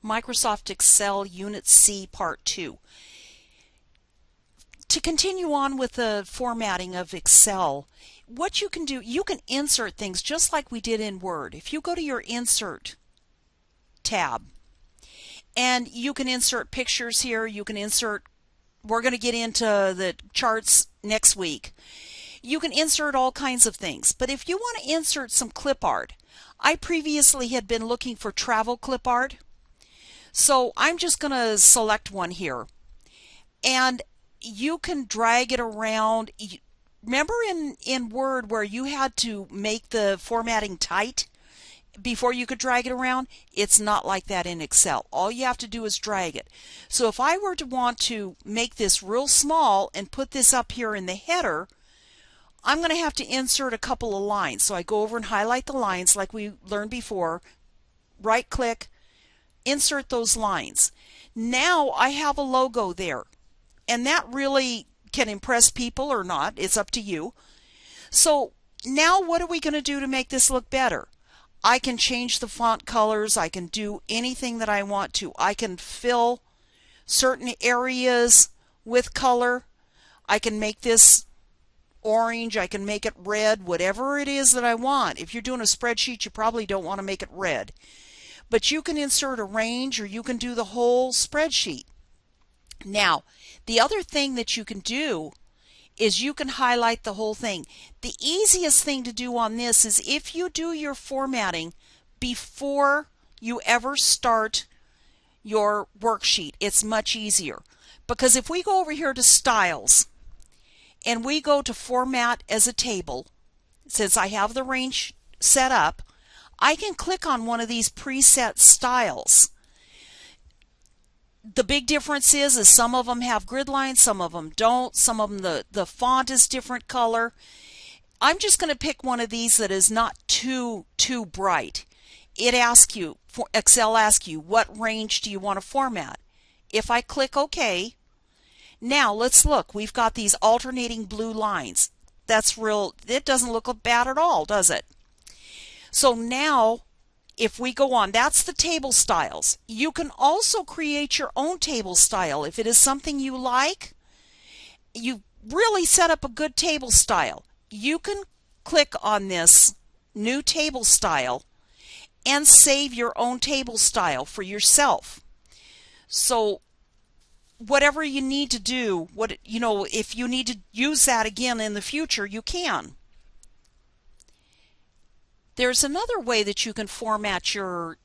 Microsoft Excel Unit C Part 2. To continue on with the formatting of Excel, what you can do, you can insert things just like we did in Word. If you go to your Insert tab, and you can insert pictures here, you can insert, we're going to get into the charts next week. You can insert all kinds of things, but if you want to insert some clip art, I previously had been looking for travel clip art, so I'm just going to select one here, and you can drag it around. Remember in Word where you had to make the formatting tight before you could drag it around? It's not like that in Excel. All you have to do is drag it. So if I were to want to make this real small and put this up here in the header, I'm going to have to insert a couple of lines. So I go over and highlight the lines like we learned before, right click, insert those lines. Now I have a logo there, and that really can impress people or not. It's up to you. So now what are we going to do to make this look better? I can change the font colors. I can do anything that I want to. I can fill certain areas with color. I can make this orange. I can make it red, whatever it is that I want. If you're doing a spreadsheet, you probably don't want to make it red. But you can insert a range, or you can do the whole spreadsheet. Now, the other thing that you can do is you can highlight the whole thing. The easiest thing to do on this is if you do your formatting before you ever start your worksheet, it's much easier. Because if we go over here to Styles and we go to Format as a Table, since I have the range set up, I can click on one of these preset styles. The big difference is some of them have grid lines, some of them don't, some of them the font is different color. I'm just going to pick one of these that is not too bright. It asks you, Excel asks you, what range do you want to format? If I click OK, now let's look. We've got these alternating blue lines. That's real, it doesn't look bad at all, does it? So now if we go on, that's the table styles. You can also create your own table style. If it is something you like, you really set up a good table style. You can click on this new table style and save your own table style for yourself. So whatever you need to do, if you need to use that again in the future, you can. There's another way that you can format your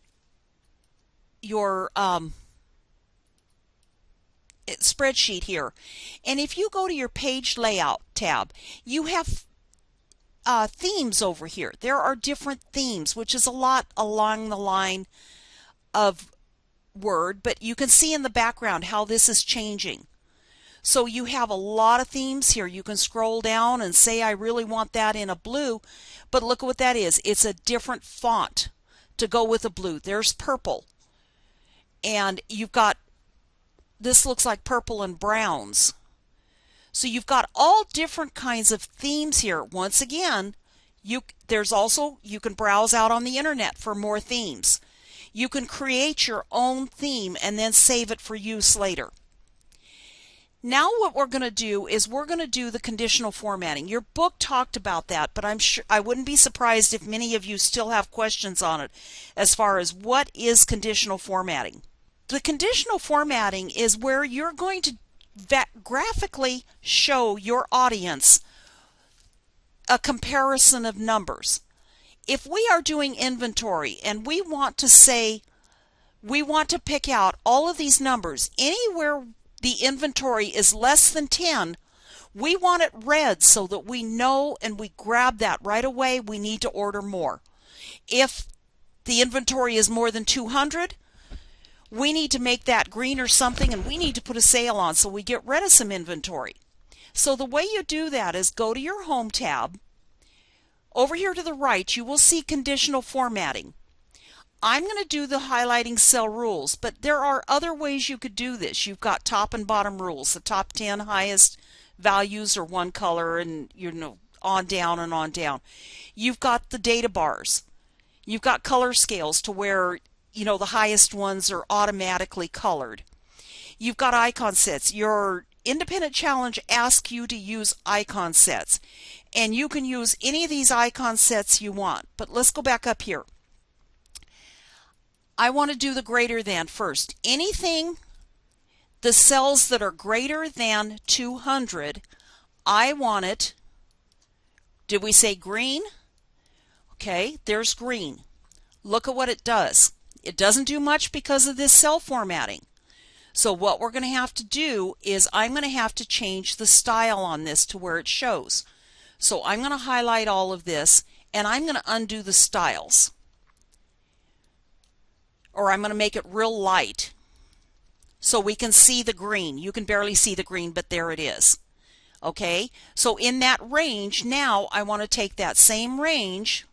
spreadsheet here. And if you go to your Page Layout tab, you have themes over here. There are different themes, which is a lot along the line of Word, but you can see in the background how this is changing. So you have a lot of themes here. You can scroll down and say, I really want that in a blue, but look at what that is. It's a different font to go with a blue. There's purple. And you've got, this looks like purple and browns. So you've got all different kinds of themes here. Once again, you can browse out on the internet for more themes. You can create your own theme and then save it for use later. Now what we're going to do is we're going to do the conditional formatting. Your book talked about that, but I wouldn't be surprised if many of you still have questions on it as far as what is conditional formatting. The conditional formatting is where you're going to graphically show your audience a comparison of numbers. If we are doing inventory and we want to pick out all of these numbers, anywhere the inventory is less than 10, we want it red so that we know and we grab that right away. We need to order more. If the inventory is more than 200, we need to make that green or something, and we need to put a sale on so we get rid of some inventory. So the way you do that is go to your Home tab. Over here to the right, you will see conditional formatting. I'm going to do the highlighting cell rules, but there are other ways you could do this. You've got top and bottom rules. The top 10 highest values are one color, and on down and on down. You've got the data bars. You've got color scales to where the highest ones are automatically colored. You've got icon sets. Your independent challenge asks you to use icon sets, and you can use any of these icon sets you want. But let's go back up here. I want to do the greater than first. Anything, the cells that are greater than 200, I want it, did we say green? Okay, there's green. Look at what it does. It doesn't do much because of this cell formatting. So what we're going to have to do is I'm going to have to change the style on this to where it shows. So I'm going to highlight all of this, and I'm going to undo the styles. Or I'm going to make it real light so we can see the green. You can barely see the green, but there it is. Okay, so in that range, now I want to take that same range,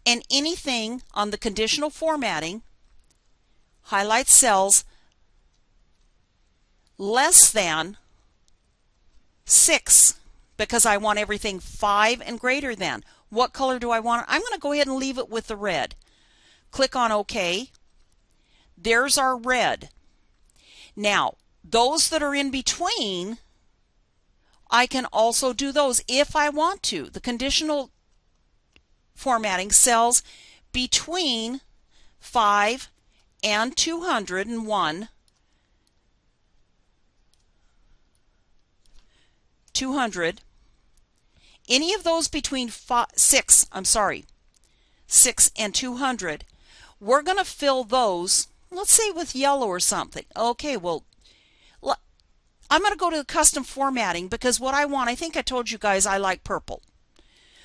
and anything on the conditional formatting, highlight cells less than 6, because I want everything 5 and greater than. What color do I want? I'm going to go ahead and leave it with the red. Click on OK. There's our red. Now, those that are in between, I can also do those if I want to. The conditional formatting cells between 5 and 201, 200, any of those between 6 and 200, we're going to fill those, let's say with yellow or something. Okay, well, I'm going to go to the custom formatting because what I want, I think I told you guys I like purple.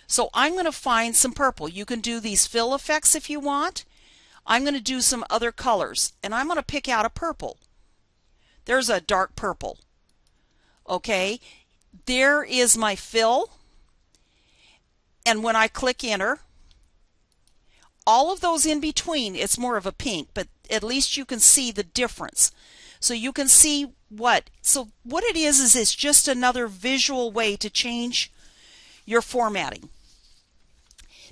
So I'm going to find some purple. You can do these fill effects if you want. I'm going to do some other colors, and I'm going to pick out a purple. There's a dark purple. Okay, there is my fill. And when I click enter, all of those in between, it's more of a pink, but at least you can see the difference. So you can see what it is it's just another visual way to change your formatting.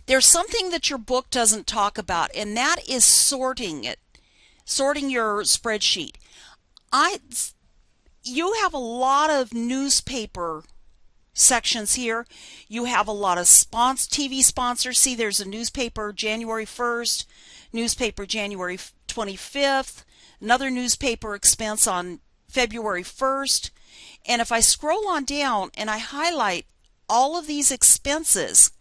There's something that your book doesn't talk about, and that is sorting your spreadsheet. You have a lot of newspaper sections here. You have a lot of TV sponsors. See, there's a newspaper January 1st, newspaper January 25th, another newspaper expense on February 1st. And if I scroll on down and I highlight all of these expenses,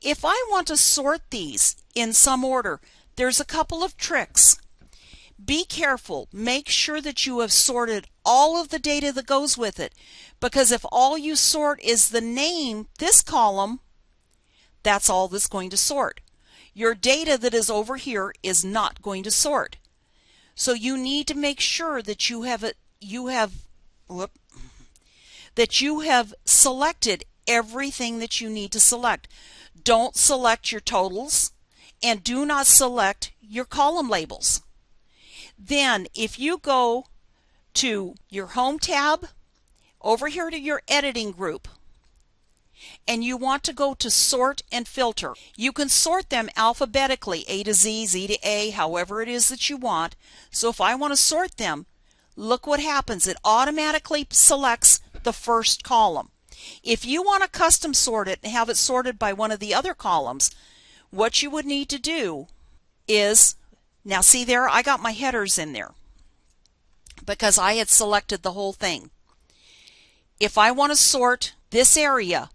if I want to sort these in some order, there's a couple of tricks. Be careful. Make sure that you have sorted all of the data that goes with it, because if all you sort is the name, this column, that's all that's going to sort. Your data that is over here is not going to sort. So you need to make sure that you have selected everything that you need to select. Don't select your totals, and do not select your column labels. Then if you go to your Home tab, over here to your editing group, and you want to go to sort and filter, you can sort them alphabetically, A to Z, Z to A, however it is that you want. So if I want to sort them, look what happens. It automatically selects the first column. If you want to custom sort it and have it sorted by one of the other columns, what you would need to do is, now see there, I got my headers in there because I had selected the whole thing. If I want to sort this area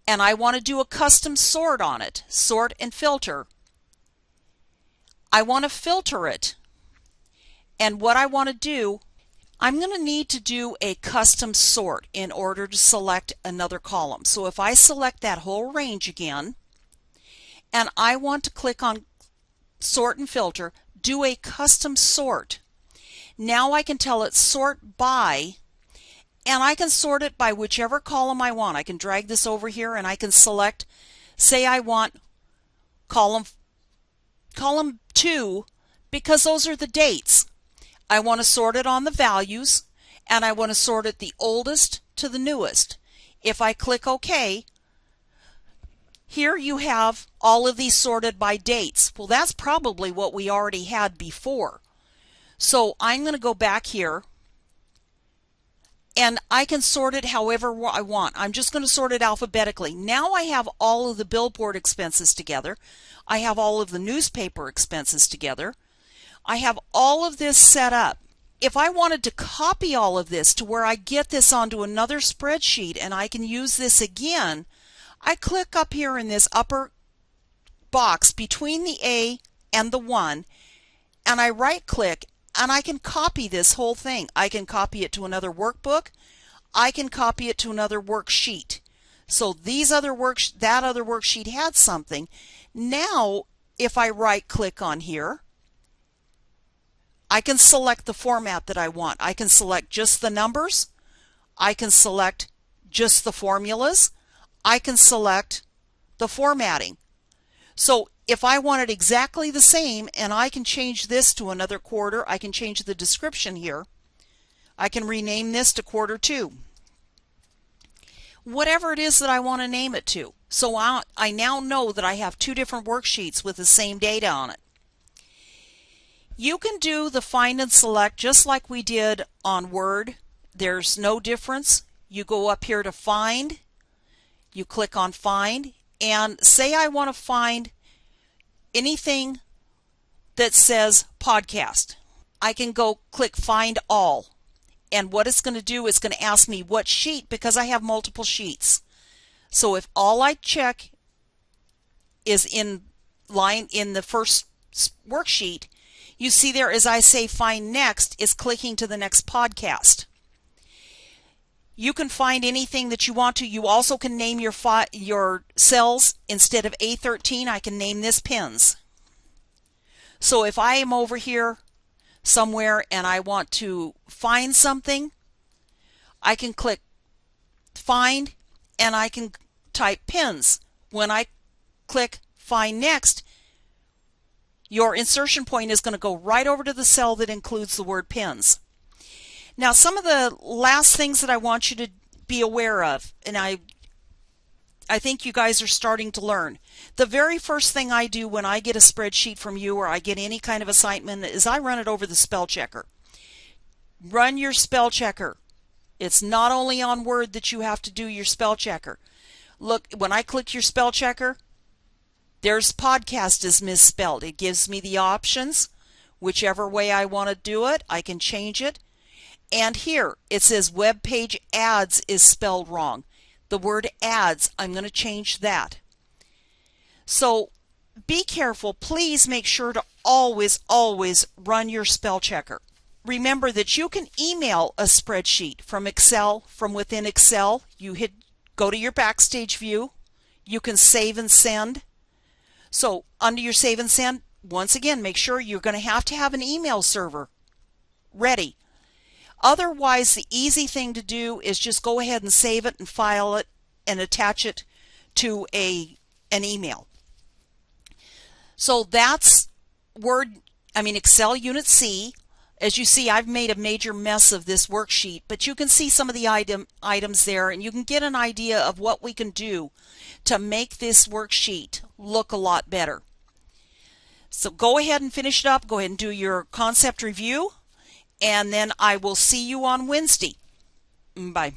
and I want to do a custom sort on it, sort and filter, I want to filter it. And what I want to do, I'm going to need to do a custom sort in order to select another column. So if I select that whole range again, and I want to click on sort and filter, do a custom sort. Now I can tell it sort by, and I can sort it by whichever column I want. I can drag this over here and I can select, say I want column 2, because those are the dates. I want to sort it on the values, and I want to sort it the oldest to the newest. If I click OK, Here you have all of these sorted by dates. Well, that's probably what we already had before. So I'm going to go back here and I can sort it however I want. I'm just going to sort it alphabetically. Now I have all of the billboard expenses together. I have all of the newspaper expenses together. I have all of this set up. If I wanted to copy all of this to where I get this onto another spreadsheet and I can use this again, I click up here in this upper box between the A and the 1 and I right click and I can copy this whole thing. I can copy it to another workbook. I can copy it to another worksheet. So that other worksheet had something. Now if I right click on here, I can select the format that I want. I can select just the numbers. I can select just the formulas. I can select the formatting. So if I want it exactly the same, and I can change this to another quarter, I can change the description here. I can rename this to quarter 2. Whatever it is that I want to name it to. So I now know that I have 2 different worksheets with the same data on it. You can do the find and select just like we did on Word. There's no difference. You go up here to find, you click on find, and say I want to find anything that says podcast. I can go click find all, and what it's going to do is going to ask me what sheet, because I have multiple sheets. So if all I check is in the first worksheet, you see there as I say find next is clicking to the next podcast. You can find anything that you want to. You also can name your cells. Instead of A13, I can name this pins. So if I am over here somewhere and I want to find something, I can click find and I can type pins. When I click find next, your insertion point is going to go right over to the cell that includes the word pins. Now, some of the last things that I want you to be aware of, and I think you guys are starting to learn. The very first thing I do when I get a spreadsheet from you or I get any kind of assignment is I run it over the spell checker. Run your spell checker. It's not only on Word that you have to do your spell checker. Look, when I click your spell checker, there's podcast is misspelled. It gives me the options. Whichever way I want to do it, I can change it. And here it says web page ads is spelled wrong. The word ads, I'm going to change that. So be careful. Please make sure to always run your spell checker. Remember that you can email a spreadsheet from Excel, from within Excel. Go to your Backstage view. You can save and send. So under your save and send, once again, make sure you're going to have an email server ready. Otherwise, the easy thing to do is just go ahead and save it and file it and attach it to an email. So that's Excel Unit C. As you see, I've made a major mess of this worksheet, but you can see some of the items there, and you can get an idea of what we can do to make this worksheet look a lot better. So go ahead and finish it up. Go ahead and do your concept review, and then I will see you on Wednesday. Bye.